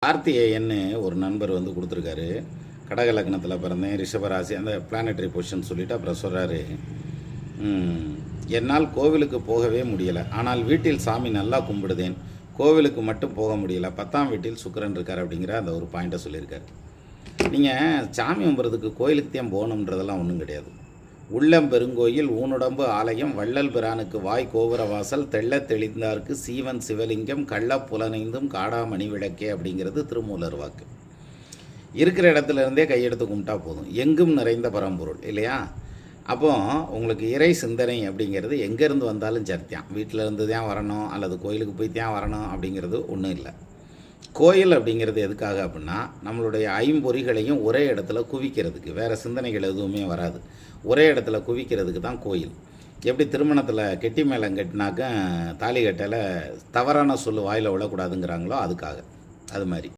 கார்த்திகேயன்னு ஒரு நண்பர் கொடுத்துருக்காரு. கடக லக்னத்தில் பிறந்தேன், ரிஷபராசி, அந்த பிளானட்டரி பொசிஷன் சொல்லிவிட்டு அப்புறம் சொல்கிறாரு, என்னால் கோவிலுக்கு போகவே முடியலை, ஆனால் வீட்டில் சாமி நல்லா கும்பிடுதேன், கோவிலுக்கு மட்டும் போக முடியலை, 10ஆம் வீட்டில் சுக்கிரன் இருக்கார் அப்படிங்கிற அந்த ஒரு பாயிண்ட்டை சொல்லியிருக்காரு. நீங்கள் சாமி கும்பிட்றதுக்கு கோயிலுக்கு தான் போகணுன்றதெல்லாம் ஒன்றும் கிடையாது. உள்ளம் பெருங்கோயில் ஊனுடம்பு ஆலயம் வள்ளல் பிரானுக்கு வாய் கோபுர வாசல் தெள்ளத் தெளிந்தார்க்கு சீவன் சிவலிங்கம் கள்ள புலனைந்தும் காடாமணி விளக்கே அப்படிங்கிறது திருமூலர் வாக்கு. இருக்கிற இடத்துல இருந்தே கையெடுத்து கும்பிட்டா போதும், எங்கும் நிறைந்த பரம்பொருள் இல்லையா? அப்போ உங்களுக்கு இறை சிந்தனை அப்படிங்கிறது எங்கேருந்து வந்தாலும் சரித்தான், வீட்டில் இருந்து தான் வரணும் அல்லது கோயிலுக்கு போய் தான் வரணும் அப்படிங்கிறது ஒன்றும் இல்லை. கோயில் அப்படிங்கிறது எதுக்காக அப்படின்னா நம்மளுடைய ஐம்பொறிகளையும் ஒரே இடத்துல குவிக்கிறதுக்கு, வேறு சிந்தனைகள் எதுவுமே வராது, ஒரே இடத்துல குவிக்கிறதுக்கு தான் கோயில். எப்படி திருமணத்தில் கெட்டி மேளம் கட்டினாக்க தாலி கட்டையில் தவறான சொல்லு வாயில் விழக்கூடாதுங்கிறாங்களோ அதுக்காக, அது மாதிரி.